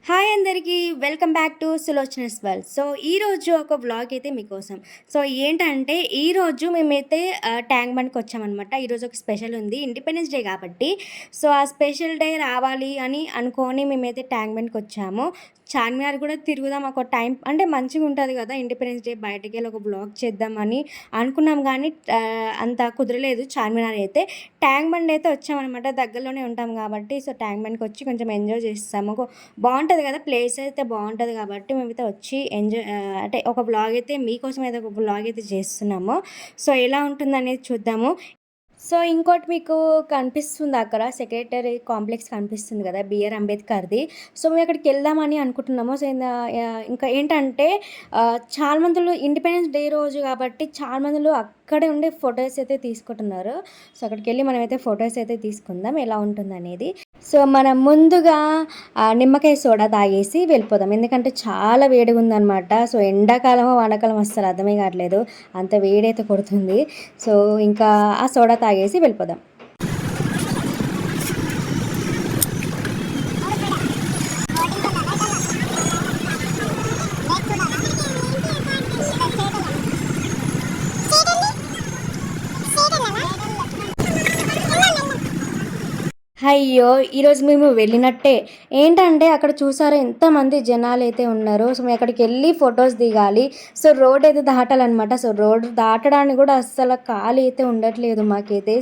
Hi అందరికీ welcome back to Sulochana's world. So ఈరోజు ఒక వ్లాగ్ అయితే మీకోసం. సో ఏంటంటే ఈరోజు మేమైతే ట్యాంక్ బండ్కి వచ్చామన్నమాట. ఈరోజు ఒక స్పెషల్ ఉంది, ఇండిపెండెన్స్ డే కాబట్టి. సో ఆ స్పెషల్ డే రావాలి అని అనుకొని మేమైతే ట్యాంక్ బండ్కి వచ్చాము. చార్మినార్ కూడా తిరుగుదాం, ఒక టైం అంటే మంచిగా ఉంటుంది కదా, ఇండిపెండెన్స్ డే బయటకి వెళ్ళి ఒక బ్లాగ్ చేద్దామని అనుకున్నాం. కానీ అంత కుదరలేదు చార్మినార్ అయితే. ట్యాంక్ బండ్ అయితే వచ్చామన్నమాట, దగ్గరలోనే ఉంటాం కాబట్టి. సో ట్యాంక్ బండ్కి వచ్చి కొంచెం ఎంజాయ్ చేస్తాము. బాగుంటుంది కదా, ప్లేస్ అయితే బాగుంటుంది కాబట్టి మేమైతే వచ్చి ఎంజాయ్ అంటే ఒక బ్లాగ్ అయితే మీకోసం అయితే ఒక బ్లాగ్ అయితే చేస్తున్నాము. సో ఎలా ఉంటుందనేది చూద్దాము. సో ఇంకోటి మీకు కనిపిస్తుంది అక్కడ సెక్రటరీ కాంప్లెక్స్ కనిపిస్తుంది కదా, బిఆర్ అంబేద్కర్ది. సో మేము అక్కడికి వెళ్దామని అనుకుంటున్నాము. సో ఇంకా ఏంటంటే చాలా మందిలో ఇండిపెండెన్స్ డే రోజు కాబట్టి చాలా మందిలో అక్కడే ఉండి ఫొటోస్ అయితే తీసుకుంటున్నారు. సో అక్కడికి వెళ్ళి మనమైతే ఫొటోస్ అయితే తీసుకుందాం ఎలా ఉంటుందనేది. సో మనం ముందుగా నిమ్మకాయ సోడా తాగేసి వెళ్ళిపోదాం, ఎందుకంటే చాలా వేడిగా ఉందన్నమాట. సో ఎండాకాలమో వానాకాలం అస్సలు అర్థమే కావట్లేదు, అంత వేడైతే కొడుతుంది. సో ఇంకా ఆ సోడా తాగేసి వెళ్ళిపోదాం. అయ్యో, ఈరోజు మేము వెళ్ళినట్టే. ఏంటంటే అక్కడ చూసారా ఎంతమంది జనాలు అయితే ఉన్నారు. సో మేము అక్కడికి వెళ్ళి ఫొటోస్ దిగాలి. సో రోడ్ అయితే దాటాలన్నమాట. సో రోడ్ దాటడానికి కూడా అస్సలు ఖాళీ అయితే ఉండట్లేదు మాకైతే,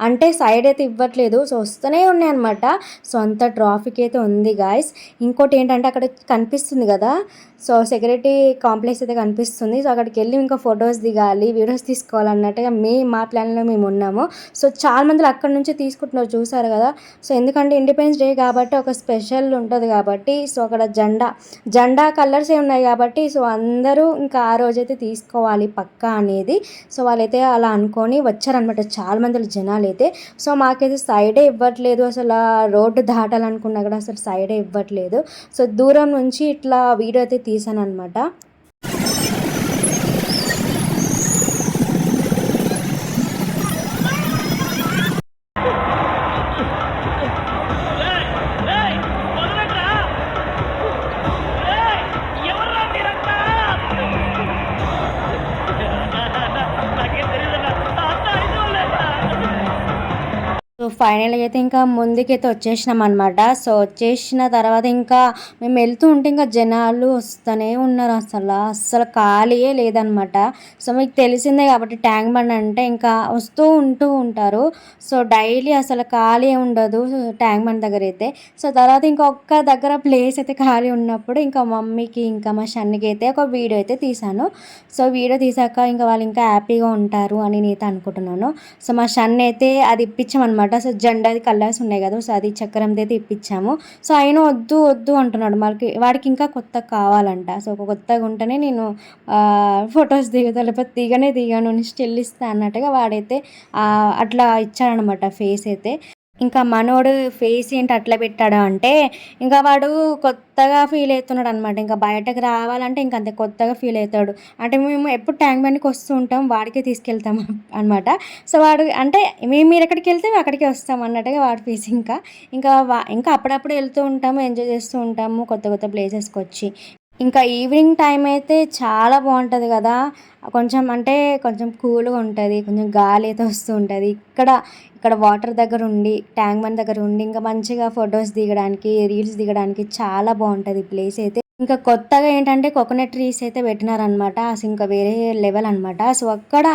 అంటే సైడ్ అయితే ఇవ్వట్లేదు. సో వస్తూనే ఉన్నాయి అనమాట. సో అంత ట్రాఫిక్ అయితే ఉంది గాయస్. ఇంకోటి ఏంటంటే అక్కడ కనిపిస్తుంది కదా, సో సెక్యూరిటీ కాంప్లెక్స్ అయితే కనిపిస్తుంది. సో అక్కడికి వెళ్ళి ఇంకా ఫొటోస్ దిగాలి, వీడియోస్ తీసుకోవాలన్నట్టుగా మా ప్లాన్లో మేము ఉన్నాము. సో చాలా మంది అక్కడ నుంచి తీసుకుంటున్నారు, చూసారు కదా. సో ఎందుకంటే ఇండిపెండెన్స్ డే కాబట్టి ఒక స్పెషల్ ఉంటుంది కాబట్టి. సో అక్కడ జెండా కలర్సే ఉన్నాయి కాబట్టి సో అందరూ ఇంకా ఆ రోజైతే తీసుకోవాలి పక్కా అనేది. సో వాళ్ళైతే అలా అనుకొని వచ్చారనమాట చాలా మంది జనాలు అయితే. సో మాకైతే సైడే ఇవ్వట్లేదు, అసలు రోడ్డు దాటాలనుకున్నా కూడా అసలు సైడే ఇవ్వట్లేదు. సో దూరం నుంచి ఇట్లా వీడియో అయితే తీసాను అనమాట. సో ఫైనల్గా అయితే ఇంకా ముందుకైతే వచ్చేసినాం అనమాట. సో వచ్చేసిన తర్వాత ఇంకా మేము వెళ్తూ ఉంటే ఇంకా జనాలు వస్తూనే ఉన్నారు, అస్సలు ఖాళీయే లేదనమాట. సో మీకు తెలిసిందే కాబట్టి ట్యాంక్ బండ్ అంటే ఇంకా వస్తూ ఉంటారు. సో డైలీ అసలు ఖాళీ ఉండదు ట్యాంక్ బండ్ దగ్గర అయితే. సో తర్వాత ఇంకొక దగ్గర ప్లేస్ అయితే ఖాళీ ఉన్నప్పుడు ఇంకా మమ్మీకి ఇంకా మా షన్నికి అయితే ఒక వీడియో అయితే తీశాను. సో వీడియో తీసాక ఇంకా వాళ్ళు ఇంకా హ్యాపీగా ఉంటారు అని నేనైతే అనుకుంటున్నాను. సో మా షన్ అయితే అది ఇప్పించామన్నమాట. సో జెండాది కలర్స్ ఉన్నాయి కదా, సో అది చక్రంది అయితే ఇప్పించాము. సో ఆయన వద్దు అంటున్నాడు, వాడికి ఇంకా కొత్త కావాలంట. సో ఒక కొత్తగా ఉంటేనే నేను ఫొటోస్ దిగుతా, లేకపోతే దిగాను స్టిల్ ఇస్తా అన్నట్టుగా వాడైతే అట్లా ఇచ్చాడనమాట ఫేస్ అయితే. ఇంకా మనోడు ఫేస్ ఏంటి అట్లా పెట్టాడు అంటే ఇంకా వాడు కొత్తగా ఫీల్ అవుతున్నాడు అనమాట. ఇంకా బయటకు రావాలంటే ఇంకా అంతే కొత్తగా ఫీల్ అవుతాడు. అంటే మేము ఎప్పుడు ట్యాంక్ బండ్కి వస్తూ ఉంటాం, వాడికే తీసుకెళ్తాం అనమాట. సో వాడు అంటే మీరు ఎక్కడికి వెళ్తే అక్కడికే వస్తాం అన్నట్టుగా వాడి ఫేస్. ఇంకా అప్పుడప్పుడు వెళ్తూ ఉంటాము, ఎంజాయ్ చేస్తూ ఉంటాము కొత్త ప్లేసెస్కి వచ్చి. ఇంకా ఈవినింగ్ టైం అయితే చాలా బాగుంటుంది కదా, కొంచెం కూల్గా ఉంటుంది, కొంచెం గాలి అయితే వస్తూ ఉంటుంది. ఇక్కడ వాటర్ దగ్గర ఉండి ట్యాంక్ బండ్ దగ్గర ఉండి ఇంకా మంచిగా ఫొటోస్ దిగడానికి, రీల్స్ దిగడానికి చాలా బాగుంటుంది ప్లేస్ అయితే. ఇంకా కొత్తగా ఏంటంటే కోకోనట్ ట్రీస్ అయితే పెట్టినారనమాట, అసలు ఇంకా వేరే లెవెల్ అనమాట. సో అక్కడ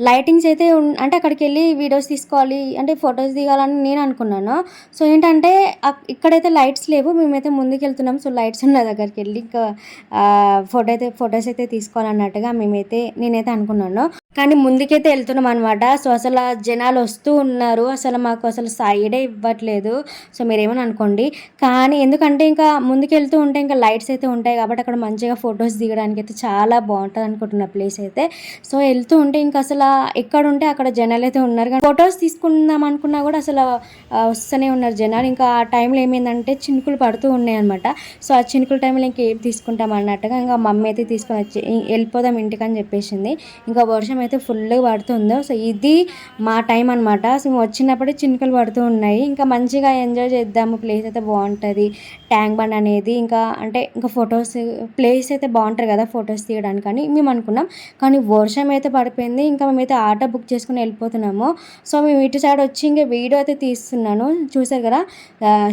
లైటింగ్స్ అయితే అంటే అక్కడికి వెళ్ళి వీడియోస్ తీసుకోవాలి అంటే ఫొటోస్ దిగాలని నేను అనుకున్నాను. సో ఏంటంటే ఇక్కడైతే లైట్స్ లేవు, మేమైతే ముందుకు వెళ్తున్నాం. సో లైట్స్ ఉన్న దగ్గరికి వెళ్ళి ఇంకా ఫొటోస్ అయితే తీసుకోవాలన్నట్టుగా నేనైతే అనుకున్నాను. కానీ ముందుకైతే వెళ్తున్నాం అనమాట. సో అసలు జనాలు వస్తూ ఉన్నారు, అసలు మాకు అసలు సైడే ఇవ్వట్లేదు. సో మీరేమని అనుకోండి, కానీ ఎందుకంటే ఇంకా ముందుకు వెళ్తూ ఉంటే ఇంకా లైట్స్ అయితే ఉంటాయి కాబట్టి అక్కడ మంచిగా ఫొటోస్ దిగడానికి అయితే చాలా బాగుంటుంది అనుకుంటున్న ప్లేస్ అయితే. సో వెళ్తూ ఉంటే ఇంకా అసలు ఎక్కడ ఉంటే అక్కడ జనాలు అయితే ఉన్నారు, కానీ ఫొటోస్ తీసుకుందాం అనుకున్నా కూడా అసలు వస్తూనే ఉన్నారు జనాలు. ఇంకా ఆ టైంలో ఏమైందంటే చినుకులు పడుతూ ఉన్నాయి అనమాట. సో ఆ చినుకుల టైంలో ఇంకేం తీసుకుంటాం అన్నట్టుగా ఇంకా మమ్మీ అయితే తీసుకొని వచ్చి వెళ్ళిపోదాం ఇంటికి అని చెప్పేసింది. ఇంకా వర్షం అయితే ఫుల్గా పడుతుందో. సో ఇది మా టైం అనమాట. సో వచ్చినప్పుడే చినుకులు పడుతూ ఉన్నాయి. ఇంకా మంచిగా ఎంజాయ్ చేద్దాము, ప్లేస్ అయితే బాగుంటుంది ట్యాంక్ బండ్ అనేది. ఇంకా అంటే ఇంకా ఫొటోస్ ప్లేస్ అయితే బాగుంటుంది కదా ఫొటోస్ తీయడానికి అని మేము అనుకున్నాం. కానీ వర్షం అయితే పడిపోయింది. ఇంకా మేమైతే ఆటో బుక్ చేసుకుని వెళ్ళిపోతున్నాము. సో మేము ఇటు సైడ్ వచ్చి ఇంకా వీడియో అయితే తీస్తున్నాను. చూసారు కదా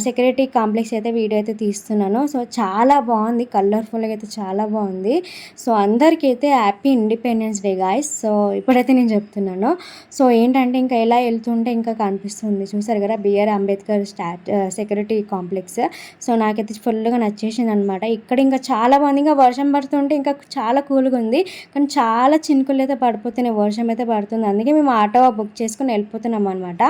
సెక్యూరిటీ కాంప్లెక్స్ అయితే వీడియో అయితే తీస్తున్నాను. సో చాలా బాగుంది, కలర్ఫుల్గా అయితే చాలా బాగుంది. సో అందరికీ అయితే happy independence day guys. So ఇప్పుడైతే నేను చెప్తున్నాను. సో ఏంటంటే ఇంకా ఎలా వెళ్తుంటే ఇంకా కనిపిస్తుంది, చూసారు కదా BR Ambedkar security complex. So నాకైతే ఫుల్గా నచ్చేసింది అనమాట. ఇక్కడ ఇంకా చాలా బాగుంది. ఇంకా వర్షం పడుతుంటే ఇంకా చాలా కూల్గా ఉంది. కానీ చాలా చినుకులు అయితే పడిపోతున్నాయి, వర్షం అయితే పడుతుంది. అందుకే మేము ఆటో బుక్ చేసుకుని వెళ్ళిపోతున్నాం అనమాట.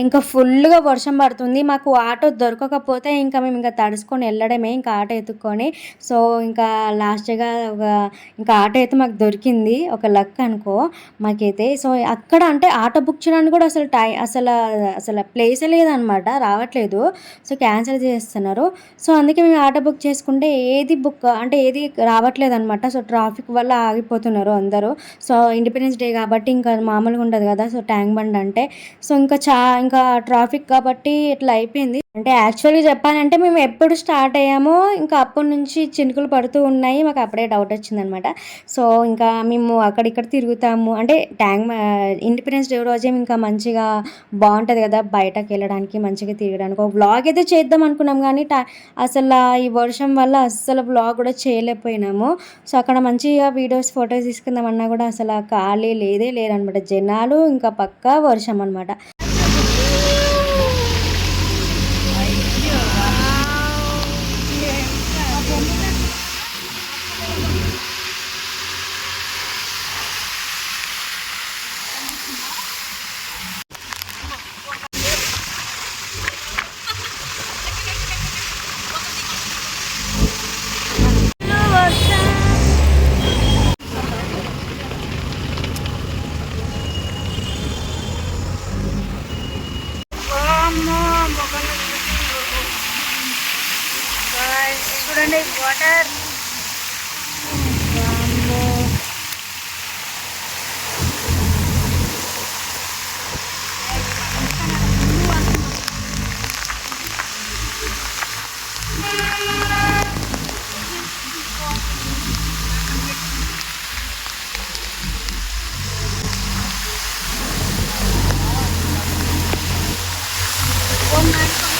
ఇంకా ఫుల్గా వర్షం పడుతుంది. మాకు ఆటో దొరకకపోతే ఇంకా మేము ఇంకా తడుసుకొని వెళ్ళడమే, ఇంకా ఆటో ఎత్తుక్కొని. సో ఇంకా లాస్ట్గా ఇంకా ఆటో అయితే మాకు దొరికింది, ఒక లక్ అనుకో మాకైతే. సో అక్కడ అంటే ఆటో బుక్ చేయడానికి కూడా అసలు ప్లేసే లేదనమాట, రావట్లేదు. సో క్యాన్సిల్ చేస్తున్నారు. సో అందుకే మేము ఆటో బుక్ చేసుకుంటే ఏది రావట్లేదు అనమాట. సో ట్రాఫిక్ వల్ల ఆగిపోతున్నారు అందరూ. సో ఇండిపెండెన్స్ డే కాబట్టి ఇంకా మామూలుగా ఉండదు కదా సో ట్యాంక్ బండ్ అంటే. సో ఇంకా ట్రాఫిక్ కాబట్టి ఇట్లా అయిపోయింది. అంటే యాక్చువల్గా చెప్పాలంటే మేము ఎప్పుడు స్టార్ట్ అయ్యామో ఇంకా అప్పటి నుంచి చినుకులు పడుతూ ఉన్నాయి. మాకు అప్పుడే డౌట్ వచ్చిందనమాట. సో ఇంకా మేము అక్కడిక్కడ తిరుగుతాము. అంటే ఇండిపెండెన్స్ డే రోజే ఇంకా మంచిగా బాగుంటుంది కదా బయటకు వెళ్ళడానికి, మంచిగా తిరగడానికి. ఒక వ్లాగ్ అయితే చేద్దాం అనుకున్నాం కానీ అసలు ఈ వర్షం వల్ల అస్సలు వ్లాగ్ కూడా చేయలేకపోయినాము. సో అక్కడ మంచిగా వీడియోస్ ఫొటోస్ తీసుకుందామన్నా కూడా అసలు ఖాళీ లేదనమాట. జనాలు ఇంకా పక్కా వర్షం అనమాట. చూడండి వాటర్. Oh my God.